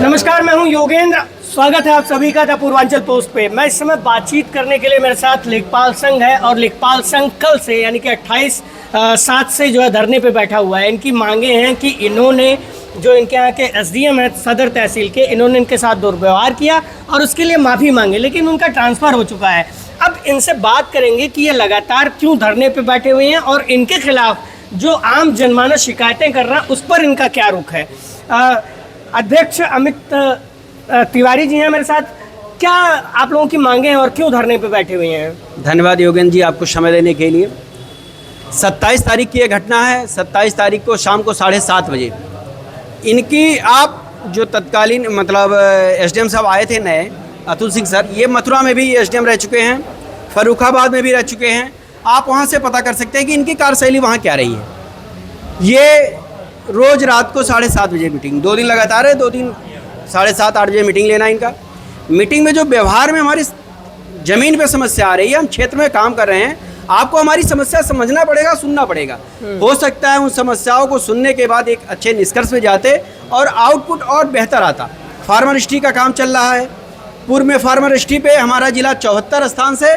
नमस्कार, मैं हूं योगेंद्र। स्वागत है आप सभी का द पूर्वांचल पोस्ट पे। मैं इस समय बातचीत करने के लिए मेरे साथ लेखपाल संघ है और लेखपाल संघ कल से यानी कि 28/7 से जो है धरने पे बैठा हुआ है। इनकी मांगे हैं कि इन्होंने जो इनके यहाँ के एसडीएम है सदर तहसील के, इन्होंने इनके साथ दुर्व्यवहार किया और उसके लिए माफ़ी मांगे, लेकिन उनका ट्रांसफ़र हो चुका है। अब इनसे बात करेंगे कि ये लगातार क्यों धरने पे बैठे हुए हैं और इनके खिलाफ जो आम जनमानस शिकायतें कर रहा है उस पर इनका क्या रुख है। अध्यक्ष अमित तिवारी जी हैं मेरे साथ। क्या आप लोगों की मांगे हैं और क्यों धरने पे बैठे हुए हैं? धन्यवाद योगेंद्र जी, आपको समय देने के लिए। 27 तारीख की ये घटना है। 27 तारीख को शाम को 7:30 बजे इनकी आप जो तत्कालीन मतलब एसडीएम साहब आए थे नए, अतुल सिंह सर, ये मथुरा में भी एसडीएम रह चुके हैं, फर्रुखाबाद में भी रह चुके हैं। आप वहाँ से पता कर सकते हैं कि इनकी कार्यशैली वहाँ क्या रही है। ये रोज़ रात को 7:30 बजे मीटिंग, 2 दिन लगातार है, 2 दिन 7:30-8 बजे मीटिंग लेना इनका। मीटिंग में जो व्यवहार में हमारी ज़मीन पे समस्या आ रही है, हम क्षेत्र में काम कर रहे हैं, आपको हमारी समस्या समझना पड़ेगा, सुनना पड़ेगा। हो सकता है उन समस्याओं को सुनने के बाद एक अच्छे निष्कर्ष पे जाते और आउटपुट और बेहतर आता। फार्मरिस्ट्री का काम चल रहा है। पूर्व में फार्मरिस्ट्री पे हमारा जिला 74 स्थान से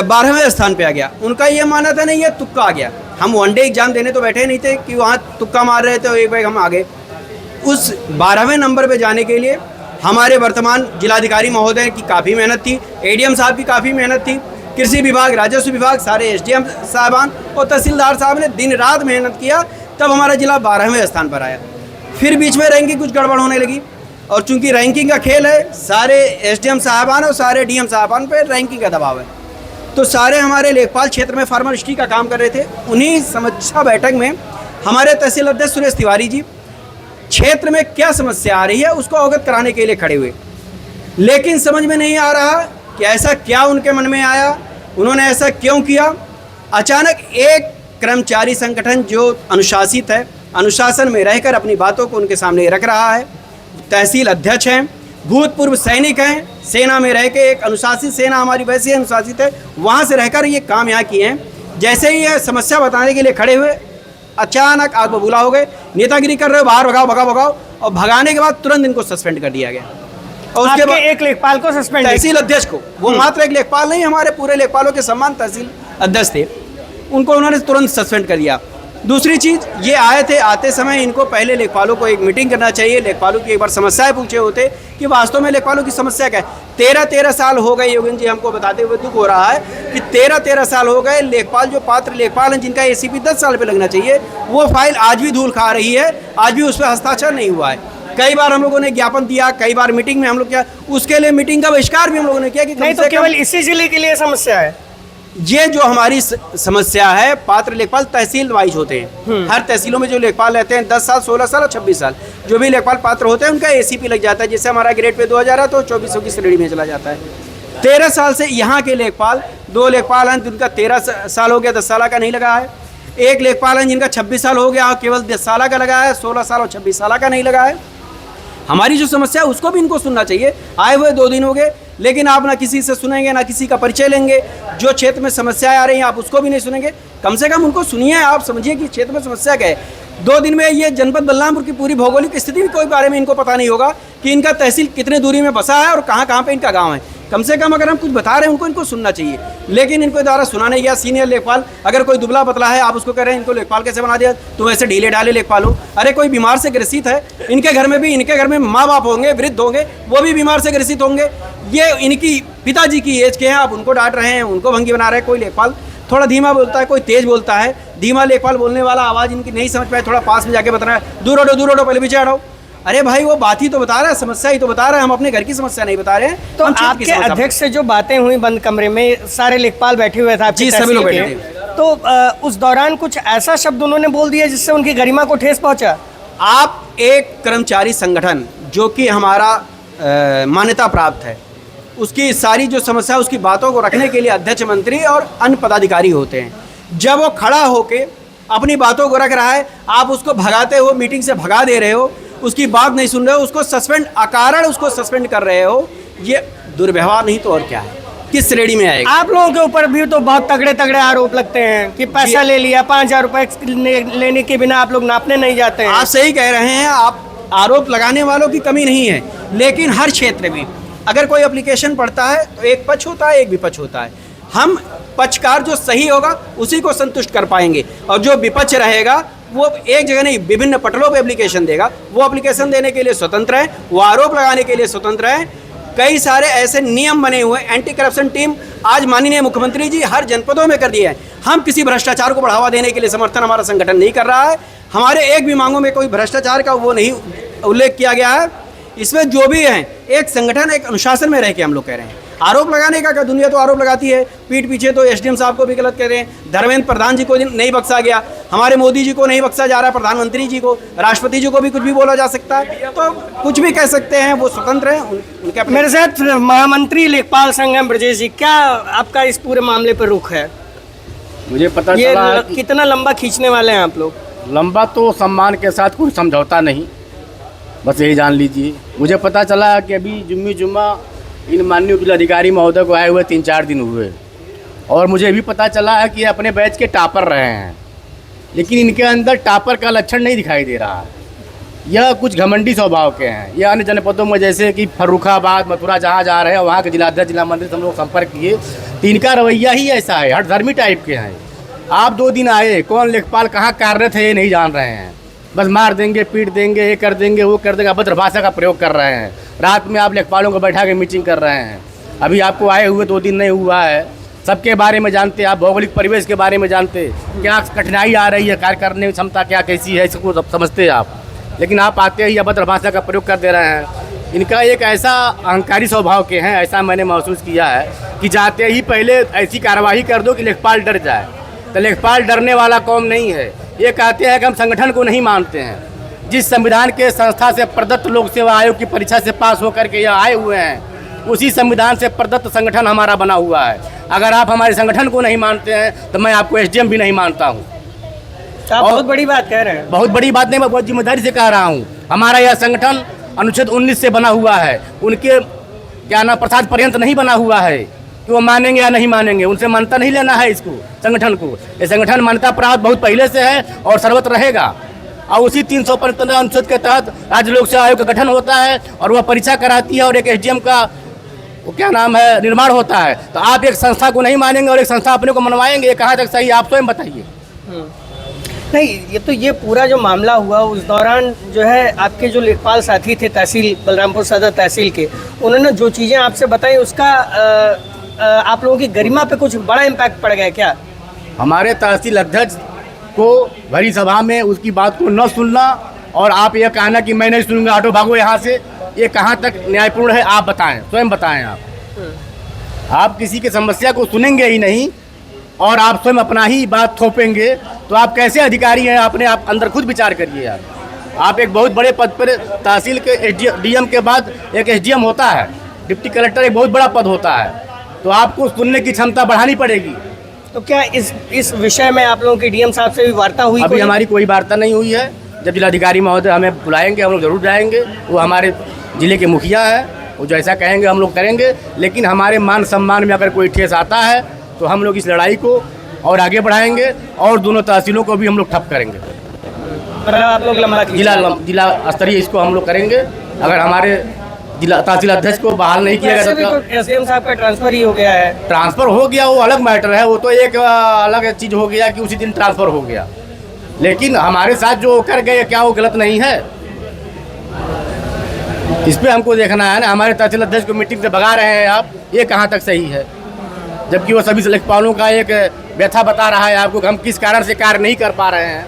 12वें स्थान पे आ गया। उनका ये मानना था नहीं, ये तुक्का आ गया। हम वनडे एग्जाम देने तो बैठे नहीं थे कि वहाँ तुक्का मार रहे थे और एक बैग हम आगे। उस 12वें नंबर पे जाने के लिए हमारे वर्तमान जिलाधिकारी महोदय की काफ़ी मेहनत थी, एडीएम साहब की काफ़ी मेहनत थी, कृषि विभाग, राजस्व विभाग, सारे एसडीएम साहबान और तहसीलदार साहब ने दिन रात मेहनत किया, तब हमारा जिला 12वें स्थान पर आया। फिर बीच में रैंकिंग कुछ गड़बड़ होने लगी और चूंकि रैंकिंग का खेल है, सारे एसडीएम साहबान और सारे डीएम साहबान पर रैंकिंग का दबाव है, तो सारे हमारे लेखपाल क्षेत्र में फार्मरिस्ट्री का काम कर रहे थे। उन्हीं समीक्षा बैठक में हमारे तहसील अध्यक्ष सुरेश तिवारी जी क्षेत्र में क्या समस्या आ रही है उसको अवगत कराने के लिए खड़े हुए, लेकिन समझ में नहीं आ रहा कि ऐसा क्या उनके मन में आया, उन्होंने ऐसा क्यों किया। अचानक एक कर्मचारी संगठन जो अनुशासित है, अनुशासन में रहकर अपनी बातों को उनके सामने रख रहा है, तहसील अध्यक्ष हैं, भूतपूर्व सैनिक हैं, सेना में रह के, एक अनुशासित सेना हमारी वैसी अनुशासित है, वहाँ से रहकर ये काम यहाँ किए हैं। जैसे ही ये समस्या बताने के लिए खड़े हुए, अचानक आग बबूला हो गए, नेतागिरी कर रहे हो, बाहर भगाओ भगाओ भगाओ, और भगाने के बाद तुरंत इनको सस्पेंड कर दिया गया। और उसके बाद एक लेखपाल को सस्पेंड, तहसील अध्यक्ष को, वो मात्र एक लेखपाल नहीं, हमारे पूरे लेखपालों के सम्मान तहसील अध्यक्ष थे, उनको उन्होंने तुरंत सस्पेंड कर दिया। दूसरी चीज़, ये आए थे, आते समय इनको पहले लेखपालों को एक मीटिंग करना चाहिए, लेखपालों की एक बार समस्याएं पूछे होते कि वास्तव में लेखपालों की समस्या क्या है। 13 साल हो गए योगेंद्र जी, हमको बताते हुए दुख हो रहा है कि 13 साल हो गए, लेखपाल जो पात्र लेखपाल हैं जिनका एसीपी 10 साल पे लगना चाहिए, वो फाइल आज भी धूल खा रही है, आज भी उस पर हस्ताक्षर नहीं हुआ है। कई बार हम लोगों ने ज्ञापन दिया, कई बार मीटिंग में हम लोग किया, उसके लिए मीटिंग का बहिष्कार भी हम लोगों ने किया कि नहीं तो केवल इसी जिले के लिए समस्या है। ये जो हमारी समस्या है, पात्र लेखपाल तहसील वाइज होते हैं, हर तहसीलों में जो लेखपाल रहते हैं 10 साल, 16 साल और 26 साल जो भी लेखपाल पात्र होते हैं उनका एसीपी लग जाता है। जैसे हमारा ग्रेड पे 2000 है तो 2400 की श्रेणी में चला जाता है। 13 साल से यहाँ के लेखपाल, 2 लेखपाल हैं जिनका 13 साल हो गया, 10 साल का नहीं लगा है। एक लेखपाल हैं जिनका 26 साल हो गया, केवल 10 साल का लगा है, 16 साल और 26 साल का नहीं लगा है। हमारी जो समस्या है उसको भी इनको सुनना चाहिए। आए हुए 2 दिन हो गए, लेकिन आप ना किसी से सुनेंगे, ना किसी का परिचय लेंगे। जो क्षेत्र में समस्याएं आ रही हैं आप उसको भी नहीं सुनेंगे। कम से कम उनको सुनिए, आप समझिए कि क्षेत्र में समस्या क्या है। 2 दिन में ये जनपद बलरामपुर की पूरी भौगोलिक स्थिति भी कोई बारे में इनको पता नहीं होगा कि इनका तहसील कितने दूरी में बसा है और कहाँ कहाँ पे इनका गाँव है। कम से कम अगर हम कुछ बता रहे हैं उनको, इनको सुनना चाहिए, लेकिन इनको द्वारा सुना नहीं गया। सीनियर लेखपाल, अगर कोई दुबला पतला है आप उसको कह रहे हैं इनको लेखपाल कैसे बना दिया, तुम ऐसे ढीले ढाले लेखपाल हो। अरे कोई बीमार से ग्रसित है, इनके घर में भी, इनके घर में माँ बाप होंगे, वृद्ध होंगे, वो भी बीमार से ग्रसित होंगे। ये इनकी पिताजी की एज के हैं, आप उनको डांट रहे हैं, उनको भंगी बना रहे हैं। कोई लेखपाल थोड़ा धीमा बोलता है, कोई तेज बोलता है। धीमा लेखपाल बोलने वाला आवाज़ इनकी नहीं समझ पाए, थोड़ा पास में जाके बता रहा है, दूर हटो, पहले पीछे हटो। अरे भाई वो बात ही तो बता रहा है, समस्या ही तो बता रहा है, हम अपने घर की समस्या नहीं बता रहे हैं। तो आपके अध्यक्ष से जो बातें हुई बंद कमरे में, सारे लेखपाल बैठे हुए थे जी, सभी लोग बैठे थे, तो उस दौरान कुछ ऐसा शब्द उन्होंने बोल दिया जिससे उनकी गरिमा को ठेस पहुंचा? आप एक कर्मचारी संगठन जो कि हमारा मान्यता प्राप्त है, उसकी सारी जो समस्या उसकी बातों को रखने के लिए अध्यक्ष, मंत्री और अन्य पदाधिकारी होते हैं। जब वो खड़ा होके अपनी बातों को रख रहा है, आप उसको भगाते हो, मीटिंग से भगा दे रहे हो, उसकी बात नहीं सुन रहे हो, उसको सस्पेंड, अकारण उसको सस्पेंड कर रहे हो। ये दुर्व्यवहार नहीं तो और क्या है, किस श्रेणी में आएगा? आप लोगों के ऊपर भी तो बहुत तगड़े तगड़े आरोप लगते हैं कि पैसा ले लिया, 5,000 रुपए लेने के बिना आप लोग नापने नहीं जाते हैं। आप सही कह रहे हैं, आप आरोप लगाने वालों की कमी नहीं है, लेकिन हर क्षेत्र में अगर कोई एप्लीकेशन पड़ता है तो एक पक्ष होता है, एक विपक्ष होता है। हम पक्षकार जो सही होगा उसी को संतुष्ट कर पाएंगे, और जो विपक्ष रहेगा वो एक जगह नहीं विभिन्न पटलों पे एप्लीकेशन देगा। वो एप्लीकेशन देने के लिए स्वतंत्र है, वो आरोप लगाने के लिए स्वतंत्र है। कई सारे ऐसे नियम बने हुए, एंटी करप्शन टीम आज माननीय मुख्यमंत्री जी हर जनपदों में कर दिए हैं। हम किसी भ्रष्टाचार को बढ़ावा देने के लिए समर्थन हमारा संगठन नहीं कर रहा है। हमारे एक भी मांगों में कोई भ्रष्टाचार का वो नहीं उल्लेख किया गया है। इसमें जो भी है एक संगठन, एक अनुशासन में रह के हम लोग कह रहे हैं। आरोप लगाने का क्या, दुनिया तो आरोप लगाती है, पीठ पीछे तो एसडीएम साहब को भी गलत कह रहे हैं, धर्मेंद्र प्रधान जी को नहीं बख्शा गया, हमारे मोदी जी को नहीं बख्शा जा रहा, प्रधानमंत्री जी को, राष्ट्रपति जी को भी कुछ भी बोला जा सकता है, तो कुछ भी कह सकते हैं, वो स्वतंत्र हैं उनके। मेरे साथ महामंत्री लेखपाल संघ हैं ब्रजेश जी, क्या आपका इस पूरे मामले पर रुख है? मुझे पता ये चला कितना लंबा खींचने वाले हैं आप लोग? लंबा तो सम्मान के साथ कोई समझौता नहीं, बस यही जान लीजिए। मुझे पता चला कि अभी जुम्मा इन माननीय जिलाधिकारी महोदय को आए हुए 3-4 दिन हुए, और मुझे भी पता चला है कि अपने बैच के टॉपर रहे हैं, लेकिन इनके अंदर टॉपर का लक्षण नहीं दिखाई दे रहा है। यह कुछ घमंडी स्वभाव के हैं। यह अन्य जनपदों में जैसे कि फर्रुखाबाद, मथुरा जहाँ जा रहे हैं वहाँ के जिलाध्यक्ष, जिला मंत्री से हम लोग संपर्क किए, तो इनका रवैया ही ऐसा है, हठधर्मी टाइप के हैं। आप 2 दिन आए, कौन लेखपाल कहाँ कार्यरत है ये नहीं जान रहे हैं, बस मार देंगे, पीट देंगे, ये कर देंगे, वो कर देंगे, अभद्र भाषा का प्रयोग कर रहे हैं। रात में आप लेखपालों को बैठा के मीटिंग कर रहे हैं। अभी आपको आए हुए 2 दिन नहीं हुआ है, सबके बारे में जानते, आप भौगोलिक परिवेश के बारे में जानते, क्या कठिनाई आ रही है, कार्य करने की क्षमता क्या कैसी है, इसको सब समझते हैं आप, लेकिन आप आते ही अभद्र भाषा का प्रयोग कर दे रहे हैं। इनका एक ऐसा अहंकारी स्वभाव के हैं, ऐसा मैंने महसूस किया है कि जाते ही पहले ऐसी कार्रवाई कर दो कि लेखपाल डर जाए। तो लेखपाल डरने वाला कौम नहीं है। ये कहते हैं कि हम संगठन को नहीं मानते हैं। जिस संविधान के संस्था से प्रदत्त लोक सेवा आयोग की परीक्षा से पास होकर के यहाँ आए हुए हैं, उसी संविधान से प्रदत्त संगठन हमारा बना हुआ है। अगर आप हमारे संगठन को नहीं मानते हैं तो मैं आपको एसडीएम भी नहीं मानता हूँ। आप बहुत बड़ी बात कह रहे हैं। बहुत बड़ी बात नहीं, मैं बहुत जिम्मेदारी से कह रहा हूँ। हमारा यह संगठन अनुच्छेद 19 से बना हुआ है, उनके क्या नाम प्रसाद पर्यंत नहीं बना हुआ है कि वो मानेंगे या नहीं मानेंगे। उनसे मान्यता नहीं लेना है इसको, संगठन को। ये संगठन मान्यता प्राप्त बहुत पहले से है और सर्वत्र रहेगा। और उसी 315 अनुच्छेद के तहत राज्य लोक सेवा आयोग का गठन होता है और वह परीक्षा कराती है और एक एसडीएम का वो क्या नाम है निर्माण होता है। तो आप एक संस्था को नहीं मानेंगे और एक संस्था अपने को मनवाएंगे, ये कहाँ तक सही, आप स्वयं बताइए। नहीं, ये पूरा जो मामला हुआ उस दौरान जो है आपके जो लेखपाल साथी थे तहसील बलरामपुर सदर तहसील के, उन्होंने जो चीज़ें आपसे बताई उसका आप लोगों की गरिमा पे कुछ बड़ा इम्पैक्ट पड़ गया क्या? हमारे तहसील अध्यक्ष को भरी सभा में उसकी बात को न सुनना और आप यह कहना कि मैं नहीं सुनूंगा, ऑटो भागो यहाँ से, ये कहाँ तक न्यायपूर्ण है आप बताएं, स्वयं बताएं। आप किसी की समस्या को सुनेंगे ही नहीं और आप स्वयं अपना ही बात थोपेंगे तो आप कैसे अधिकारी हैं? आपने आप अंदर खुद विचार करिए यार। आप एक बहुत बड़े पद पर, तहसील के डीएम के बाद एक एसडीएम होता है, डिप्टी कलेक्टर एक बहुत बड़ा पद होता है, तो आपको सुनने की क्षमता बढ़ानी पड़ेगी। तो क्या इस विषय में आप लोगों की डीएम साहब से भी वार्ता हुई? अभी हमारी कोई वार्ता नहीं हुई है। जब जिलाधिकारी महोदय हमें बुलाएंगे हम लोग जरूर जाएंगे। वो हमारे जिले के मुखिया है, वो जैसा कहेंगे हम लोग करेंगे, लेकिन हमारे मान सम्मान में अगर कोई ठेस आता है तो हम लोग इस लड़ाई को और आगे बढ़ाएंगे और दोनों तहसीलों को भी हम लोग ठप करेंगे। मतलब आप लोग लंबा जिला स्तरीय इसको हम लोग करेंगे। अगर हमारे जिला तहसील अध्यक्ष को बहाल नहीं किया गया तो एसडीएम साहब का ट्रांसफर ही हो गया है। ट्रांसफर हो गया वो अलग मैटर है, वो तो एक अलग चीज़ हो गया कि उसी दिन ट्रांसफर हो गया, लेकिन हमारे साथ जो कर गए क्या वो गलत नहीं है? इस पर हमको देखना है ना। हमारे तहसील अध्यक्ष को मीटिंग से भगा रहे हैं आप, ये कहाँ तक सही है? जबकि वो सभी लेखपालों का एक व्यथा बता रहा है आपको कि हम किस कारण से कार्य नहीं कर पा रहे हैं,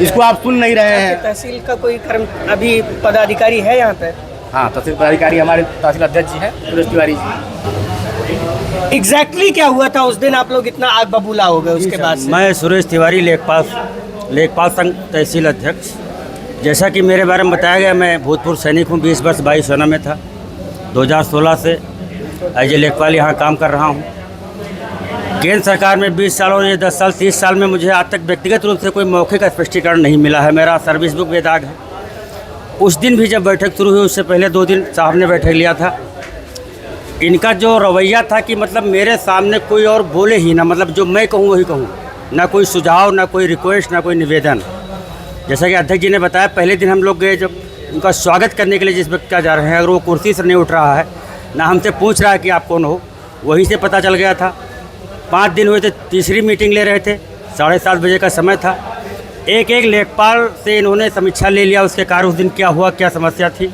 इसको आप सुन नहीं रहे हैं। तहसील का कोई कर्म अभी पदाधिकारी है यहाँ पे? हाँ, तहसील पदाधिकारी हमारे तहसील अध्यक्ष जी हैं, सुरेश तिवारी जी। एग्जैक्टली क्या हुआ था उस दिन आप लोग इतना आग बबूला हो गए उसके बाद से? मैं सुरेश तिवारी लेखपाल संघ तहसील अध्यक्ष। जैसा कि मेरे बारे में बताया गया, मैं भूतपूर्व सैनिक हूँ। 20 वर्ष वायुसेना में था। 2016 से एज ए लेखपाल यहाँ काम कर रहा हूँ। केंद्र सरकार में 20 साल और ये 10 साल 30 साल में मुझे आज तक व्यक्तिगत रूप से कोई मौखिक स्पष्टीकरण नहीं मिला है। मेरा सर्विस बुक बेदाग है। उस दिन भी जब बैठक शुरू हुई उससे पहले 2 दिन साहब ने बैठक लिया था। इनका जो रवैया था कि मतलब मेरे सामने कोई और बोले ही ना, मतलब जो मैं कहूँ वही कहूँ, ना कोई सुझाव, ना कोई रिक्वेस्ट, ना कोई निवेदन। जैसा कि अध्यक्ष जी ने बताया, पहले दिन हम लोग गए जब उनका स्वागत करने के लिए जिस व्यक्ति का जा रहे हैं, अगर वो कुर्सी से नहीं उठ रहा है, ना हमसे पूछ रहा है कि आप कौन हो, वहीं से पता चल गया था। 5 दिन हुए थे, तीसरी मीटिंग ले रहे थे, 7:30 बजे का समय था। एक लेखपाल से इन्होंने समीक्षा ले लिया, उसके कार्य उस दिन क्या हुआ, क्या समस्या थी,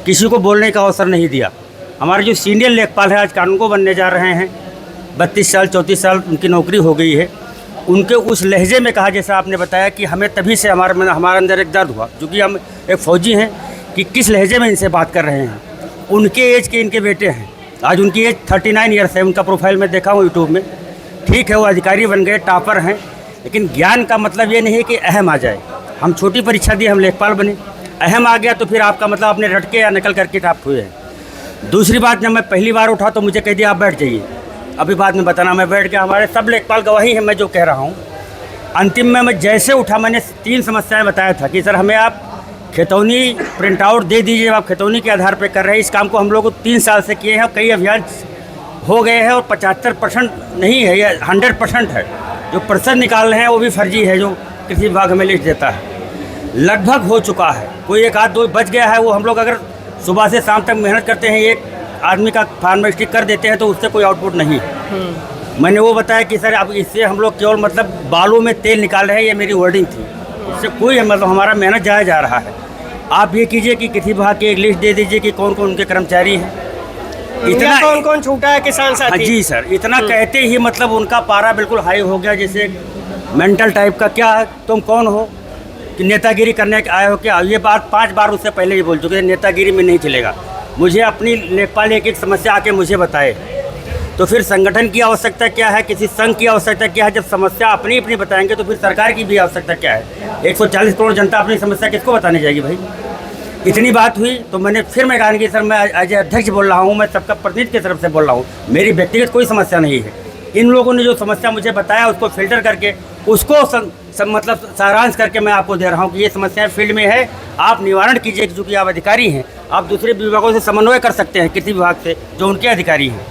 किसी को बोलने का अवसर नहीं दिया। हमारे जो सीनियर लेखपाल हैं आज कानून को बनने जा रहे हैं, 32 साल 34 साल उनकी नौकरी हो गई है, उनके उस लहजे में कहा, जैसा आपने बताया कि हमें तभी से हमारे अंदर एक दर्द हुआ, क्योंकि हम एक फ़ौजी हैं, कि किस लहजे में इनसे बात कर रहे हैं। उनके एज के इनके बेटे हैं, आज उनकी एज 39 ईयर्स है। उनका प्रोफाइल मैं देखा हूँ यूट्यूब में। ठीक है, वो अधिकारी बन गए, टॉपर हैं, लेकिन ज्ञान का मतलब ये नहीं है कि अहम आ जाए। हम छोटी परीक्षा दी, हम लेखपाल बने, अहम आ गया तो फिर आपका मतलब आपने रटके या नकल करके टाप हुए हैं। दूसरी बात, जब मैं पहली बार उठा तो मुझे कह दिया आप बैठ जाइए। अभी बाद में बताना, मैं बैठ गया। हमारे सब लेखपाल गवाही है मैं जो कह रहा हूँ। अंतिम में मैं जैसे उठा, मैंने 3 समस्याएं बताया था कि सर हमें आप खेतौनी प्रिंट आउट दे दीजिए, आप खेतौनी के आधार पर कर रहे हैं। इस काम को हम लोग 3 साल से किए हैं, कई अभियान हो गए हैं और 75% नहीं है, यह 100% है। जो प्रतिशत निकाल रहे हैं वो भी फर्जी है, जो कृषि विभाग हमें लिस्ट देता है। लगभग हो चुका है, कोई 1-2 बच गया है। वो हम लोग अगर सुबह से शाम तक मेहनत करते हैं, एक आदमी का फार्मेस्टिक कर देते हैं तो उससे कोई आउटपुट नहीं है। मैंने वो बताया कि सर अब इससे हम लोग केवल मतलब बालों में तेल निकाल रहे हैं, ये मेरी वर्डिंग थी। इससे कोई मतलब हमारा मेहनत जाया जा रहा है। आप ये कीजिए कि कृषि विभाग की एक लिस्ट दे दीजिए कि कौन कौन उनके कर्मचारी हैं, इतना कौन कौन छूटा है किसान साथी। जी सर, इतना कहते ही मतलब उनका पारा बिल्कुल हाई हो गया, जैसे मेंटल टाइप का। क्या है, तुम कौन हो कि नेतागिरी करने के आए हो क्या? ये बात 5 बार उससे पहले ही बोल चुके हैं, नेतागिरी में नहीं चलेगा। मुझे अपनी लेखपाल एक समस्या आके मुझे बताए, तो फिर संगठन की आवश्यकता क्या है, किसी संघ की आवश्यकता क्या है? जब समस्या अपनी अपनी बताएंगे तो फिर सरकार की भी आवश्यकता क्या है? 140 करोड़ जनता अपनी समस्या किसको बताने जाएगी भाई? इतनी बात हुई तो मैं कहा कि सर मैं एज अध्यक्ष बोल रहा हूँ, मैं सबका प्रतिनिधि की तरफ से बोल रहा हूँ, मेरी व्यक्तिगत कोई समस्या नहीं है। इन लोगों ने जो समस्या मुझे बताया उसको फिल्टर करके उसको मतलब सारांश करके मैं आपको दे रहा हूँ कि ये समस्याएं फील्ड में है, आप निवारण कीजिए। क्योंकि आप अधिकारी हैं, आप दूसरे विभागों से समन्वय कर सकते हैं, कृषि विभाग से जो उनके अधिकारी हैं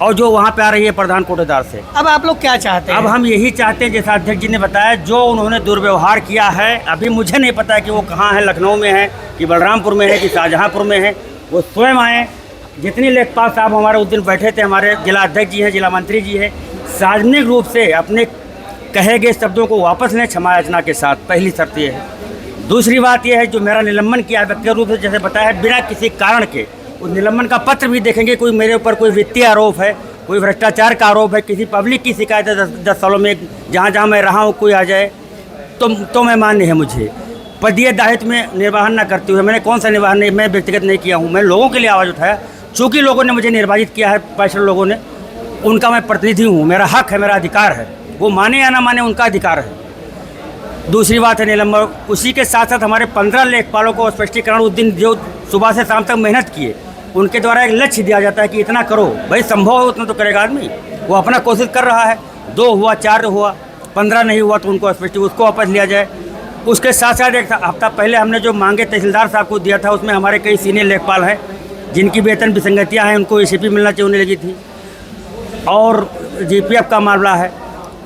और जो वहाँ पे आ रही है प्रधान कोटेदार से। अब आप लोग क्या चाहते हैं? अब हम यही चाहते हैं, जैसा अध्यक्ष जी ने बताया, जो उन्होंने दुर्व्यवहार किया है, अभी मुझे नहीं पता कि वो कहाँ है, लखनऊ में है कि बलरामपुर में है कि शाहजहाँपुर में है, वो स्वयं आए। जितनी लेखपाल साहब हमारे उस दिन बैठे थे, हमारे जिला अध्यक्ष जी हैं, जिला मंत्री जी हैं, सार्वजनिक रूप से अपने कहे गए शब्दों को वापस लें क्षमा याचना के साथ, पहली शर्त ये है। दूसरी बात यह है, जो मेरा निलंबन किया व्यक्तिगत रूप से जैसे बताया, बिना किसी कारण के उस निलंबन का पत्र भी देखेंगे। कोई मेरे ऊपर कोई वित्तीय आरोप है, कोई भ्रष्टाचार का आरोप है, किसी पब्लिक की शिकायत है 10 सालों में, जहाँ मैं रहा हूँ कोई आ जाए तो मैं मान्य है। मुझे पदीय दायित्व में निर्वाहन न करते हुए मैंने कौन सा निर्वाहन नहीं, मैं व्यक्तिगत नहीं किया हूँ, मैं लोगों के लिए आवाज़ उठाया। चूँकि लोगों ने मुझे निर्वाचित किया है, पर्सनल लोगों ने, उनका मैं प्रतिनिधि हूँ, मेरा हक है, मेरा अधिकार है, वो माने या ना माने उनका अधिकार है। दूसरी बात है निलंबन। उसी के साथ साथ हमारे 15 लेखपालों को स्पष्टीकरण उस दिन जो सुबह से शाम तक मेहनत किए, उनके द्वारा एक लक्ष्य दिया जाता है कि इतना करो भाई, संभव हो उतना तो करेगा आदमी। वो अपना कोशिश कर रहा है, 2 हुआ, 4 हुआ, 15 नहीं हुआ तो उनको उसको वापस लिया जाए। उसके साथ साथ एक हफ्ता पहले हमने जो मांगे तहसीलदार साहब को दिया था, उसमें हमारे कई सीनियर लेखपाल हैं जिनकी वेतन विसंगतियाँ हैं, उनको ACP मिलना चाहिए, उन्हें लगी थी। और GPF का मामला है,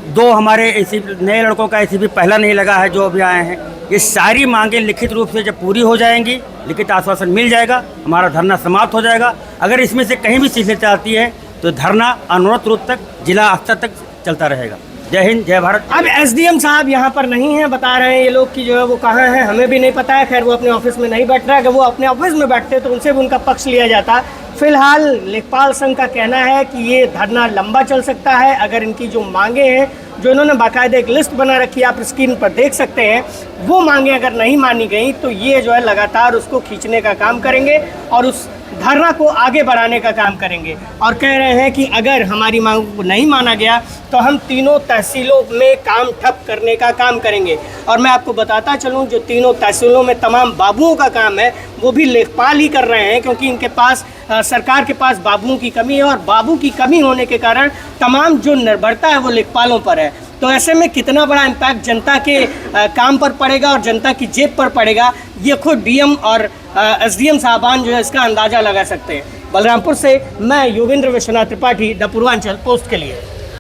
2 हमारे नए लड़कों का ACP पहला नहीं लगा है जो अभी आए हैं। ये सारी मांगें लिखित रूप से जब पूरी हो जाएंगी, लिखित आश्वासन मिल जाएगा, हमारा धरना समाप्त हो जाएगा। अगर इसमें से कहीं भी शिथिलता आती है तो धरना अनवरत रूप तक जिला स्तर तक चलता रहेगा। जय हिंद, जय भारत। अब SDM साहब यहाँ पर नहीं हैं, बता रहे हैं ये लोग कि जो है वो कहाँ हैं, हमें भी नहीं पता है। खैर वो अपने ऑफिस में नहीं बैठ रहा है, अगर वो अपने ऑफिस में बैठते तो उनसे भी उनका पक्ष लिया जाता। फिलहाल लेखपाल संघ का कहना है कि ये धरना लंबा चल सकता है। अगर इनकी जो मांगे हैं जो इन्होंने बाकायदा एक लिस्ट बना रखी है, आप स्क्रीन पर देख सकते हैं, वो मांगे अगर नहीं मानी गई तो ये जो है लगातार उसको खींचने का काम करेंगे और उस धरना को आगे बढ़ाने का काम करेंगे। और कह रहे हैं कि अगर हमारी मांग को नहीं माना गया तो हम तीनों तहसीलों में काम ठप करने का काम करेंगे। और मैं आपको बताता चलूं, जो तीनों तहसीलों में तमाम बाबुओं का काम है वो भी लेखपाल ही कर रहे हैं, क्योंकि इनके पास सरकार के पास बाबुओं की कमी है और बाबू की कमी होने के कारण तमाम जो निर्भरता है वो लेखपालों पर है। तो ऐसे में कितना बड़ा इम्पैक्ट जनता के काम पर पड़ेगा और जनता की जेब पर पड़ेगा, ये खुद डीएम और एसडीएम साहबान जो है इसका अंदाज़ा लगा सकते हैं। बलरामपुर से मैं योगेंद्र विश्वनाथ त्रिपाठी, द पूर्वांचल पोस्ट के लिए।